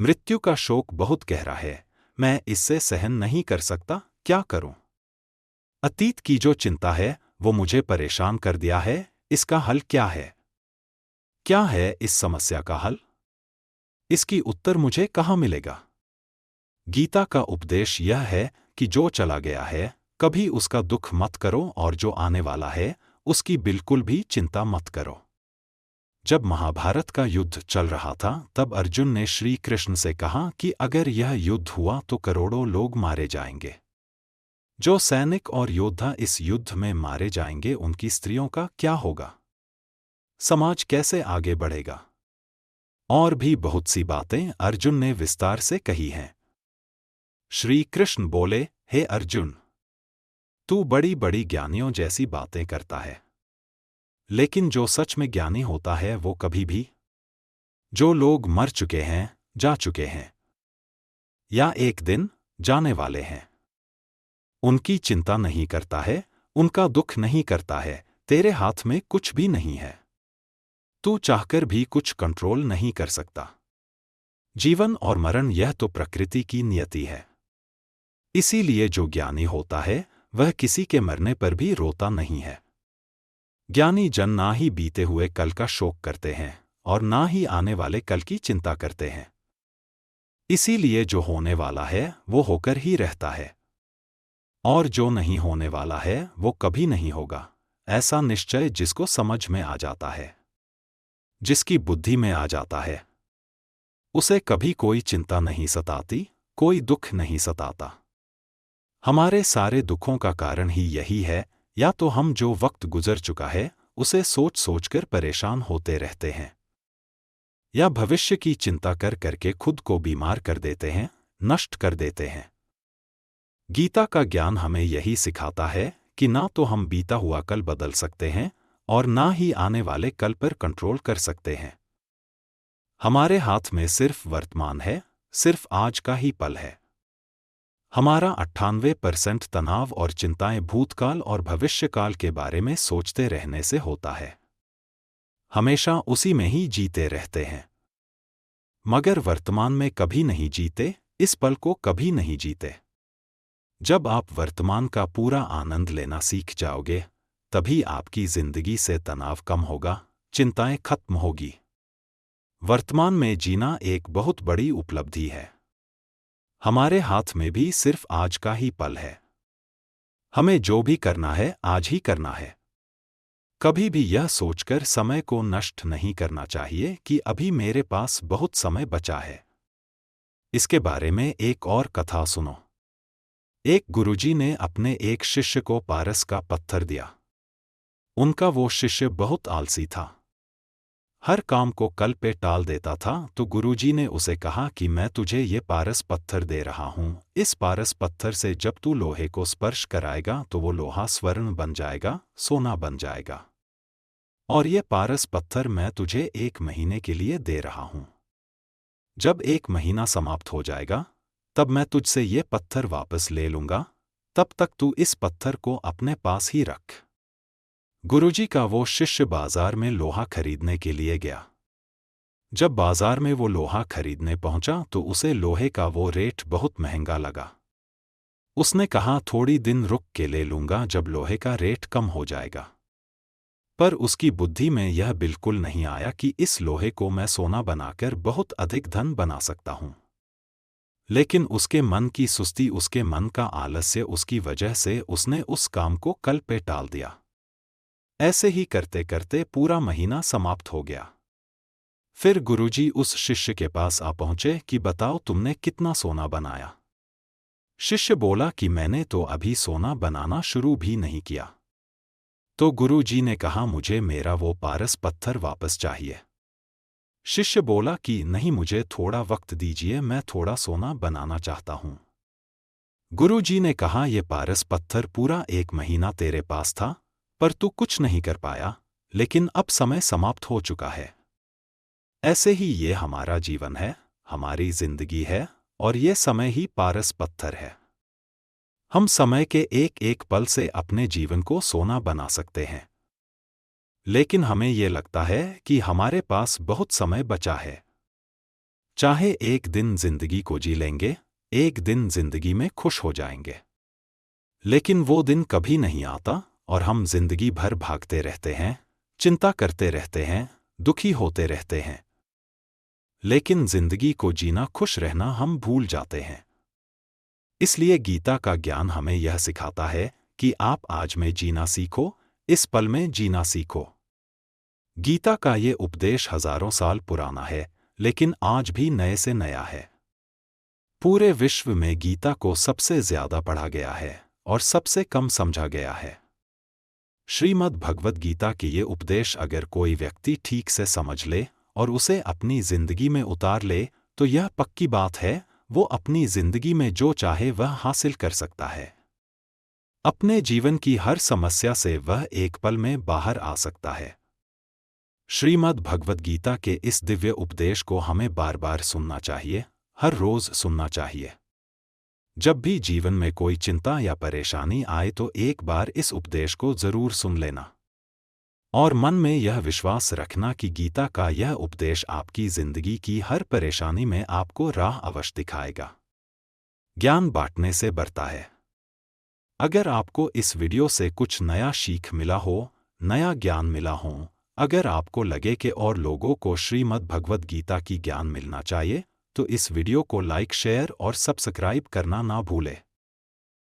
मृत्यु का शोक बहुत गहरा है, मैं इससे सहन नहीं कर सकता, क्या करूं? अतीत की जो चिंता है वो मुझे परेशान कर दिया है, इसका हल क्या है? क्या है इस समस्या का हल? इसकी उत्तर मुझे कहाँ मिलेगा? गीता का उपदेश यह है कि जो चला गया है कभी उसका दुख मत करो और जो आने वाला है उसकी बिल्कुल भी चिंता मत करो। जब महाभारत का युद्ध चल रहा था तब अर्जुन ने श्री कृष्ण से कहा कि अगर यह युद्ध हुआ तो करोड़ों लोग मारे जाएंगे। जो सैनिक और योद्धा इस युद्ध में मारे जाएंगे उनकी स्त्रियों का क्या होगा? समाज कैसे आगे बढ़ेगा? और भी बहुत सी बातें अर्जुन ने विस्तार से कही हैं। श्री कृष्ण बोले, हे अर्जुन, तू बड़ी बड़ी ज्ञानियों जैसी बातें करता है, लेकिन जो सच में ज्ञानी होता है वो कभी भी जो लोग मर चुके हैं, जा चुके हैं या एक दिन जाने वाले हैं, उनकी चिंता नहीं करता है, उनका दुख नहीं करता है। तेरे हाथ में कुछ भी नहीं है, तू चाहकर भी कुछ कंट्रोल नहीं कर सकता। जीवन और मरण यह तो प्रकृति की नियति है। इसीलिए जो ज्ञानी होता है वह किसी के मरने पर भी रोता नहीं है। ज्ञानी जन ना ही बीते हुए कल का शोक करते हैं और ना ही आने वाले कल की चिंता करते हैं। इसीलिए जो होने वाला है वो होकर ही रहता है, और जो नहीं होने वाला है वो कभी नहीं होगा। ऐसा निश्चय जिसको समझ में आ जाता है, जिसकी बुद्धि में आ जाता है, उसे कभी कोई चिंता नहीं सताती, कोई दुख नहीं सताता। हमारे सारे दुखों का कारण ही यही है, या तो हम जो वक्त गुजर चुका है उसे सोच सोचकर परेशान होते रहते हैं, या भविष्य की चिंता कर करके खुद को बीमार कर देते हैं, नष्ट कर देते हैं। गीता का ज्ञान हमें यही सिखाता है कि ना तो हम बीता हुआ कल बदल सकते हैं और ना ही आने वाले कल पर कंट्रोल कर सकते हैं। हमारे हाथ में सिर्फ वर्तमान है, सिर्फ आज का ही पल है। हमारा 98% तनाव और चिंताएं भूतकाल और भविष्यकाल के बारे में सोचते रहने से होता है। हमेशा उसी में ही जीते रहते हैं, मगर वर्तमान में कभी नहीं जीते, इस पल को कभी नहीं जीते। जब आप वर्तमान का पूरा आनंद लेना सीख जाओगे तभी आपकी जिंदगी से तनाव कम होगा, चिंताएं खत्म होगी। वर्तमान में जीना एक बहुत बड़ी उपलब्धि है। हमारे हाथ में भी सिर्फ आज का ही पल है। हमें जो भी करना है आज ही करना है। कभी भी यह सोचकर समय को नष्ट नहीं करना चाहिए कि अभी मेरे पास बहुत समय बचा है। इसके बारे में एक और कथा सुनो। एक गुरुजी ने अपने एक शिष्य को पारस का पत्थर दिया। उनका वो शिष्य बहुत आलसी था, हर काम को कल पे टाल देता था। तो गुरुजी ने उसे कहा कि मैं तुझे ये पारस पत्थर दे रहा हूं, इस पारस पत्थर से जब तू लोहे को स्पर्श कराएगा तो वो लोहा स्वर्ण बन जाएगा, सोना बन जाएगा। और ये पारस पत्थर मैं तुझे 1 महीने के लिए दे रहा हूं। जब 1 महीना समाप्त हो जाएगा तब मैं तुझसे ये पत्थर वापस ले लूंगा, तब तक तू इस पत्थर को अपने पास ही रख। गुरुजी का वो शिष्य बाजार में लोहा खरीदने के लिए गया। जब बाजार में वो लोहा खरीदने पहुंचा तो उसे लोहे का वो रेट बहुत महंगा लगा। उसने कहा थोड़ी दिन रुक के ले लूंगा जब लोहे का रेट कम हो जाएगा। पर उसकी बुद्धि में यह बिल्कुल नहीं आया कि इस लोहे को मैं सोना बनाकर बहुत अधिक धन बना सकता हूं। लेकिन उसके मन की सुस्ती, उसके मन का आलस्य, उसकी वजह से उसने उस काम को कल पे टाल दिया। ऐसे ही करते करते पूरा महीना समाप्त हो गया। फिर गुरुजी उस शिष्य के पास आ पहुंचे कि बताओ तुमने कितना सोना बनाया। शिष्य बोला कि मैंने तो अभी सोना बनाना शुरू भी नहीं किया। तो गुरुजी ने कहा मुझे मेरा वो पारस पत्थर वापस चाहिए। शिष्य बोला कि नहीं, मुझे थोड़ा वक्त दीजिए, मैं थोड़ा सोना बनाना चाहता हूं। गुरुजी ने कहा ये पारस पत्थर पूरा 1 महीना तेरे पास था पर तू कुछ नहीं कर पाया, लेकिन अब समय समाप्त हो चुका है। ऐसे ही ये हमारा जीवन है, हमारी जिंदगी है, और ये समय ही पारस पत्थर है। हम समय के एक एक पल से अपने जीवन को सोना बना सकते हैं, लेकिन हमें ये लगता है कि हमारे पास बहुत समय बचा है। चाहे एक दिन जिंदगी को जी लेंगे, एक दिन जिंदगी में खुश हो जाएंगे, लेकिन वो दिन कभी नहीं आता और हम जिंदगी भर भागते रहते हैं, चिंता करते रहते हैं, दुखी होते रहते हैं। लेकिन जिंदगी को जीना, खुश रहना हम भूल जाते हैं। इसलिए गीता का ज्ञान हमें यह सिखाता है कि आप आज में जीना सीखो, इस पल में जीना सीखो। गीता का ये उपदेश हजारों साल पुराना है, लेकिन आज भी नए से नया है। पूरे विश्व में गीता को सबसे ज्यादा पढ़ा गया है और सबसे कम समझा गया है। श्रीमद् भगवद गीता के ये उपदेश अगर कोई व्यक्ति ठीक से समझ ले और उसे अपनी जिंदगी में उतार ले, तो यह पक्की बात है, वो अपनी जिंदगी में जो चाहे वह हासिल कर सकता है। अपने जीवन की हर समस्या से वह एक पल में बाहर आ सकता है। श्रीमद् भगवद गीता के इस दिव्य उपदेश को हमें बार बार सुनना चाहिए, हर रोज सुनना चाहिए। जब भी जीवन में कोई चिंता या परेशानी आए तो एक बार इस उपदेश को जरूर सुन लेना और मन में यह विश्वास रखना कि गीता का यह उपदेश आपकी जिंदगी की हर परेशानी में आपको राह अवश्य दिखाएगा। ज्ञान बांटने से बढ़ता है। अगर आपको इस वीडियो से कुछ नया सीख मिला हो, नया ज्ञान मिला हो, अगर आपको लगे कि और लोगों को श्रीमद् भगवद गीता की ज्ञान मिलना चाहिए, तो इस वीडियो को लाइक, शेयर और सब्सक्राइब करना ना भूलें।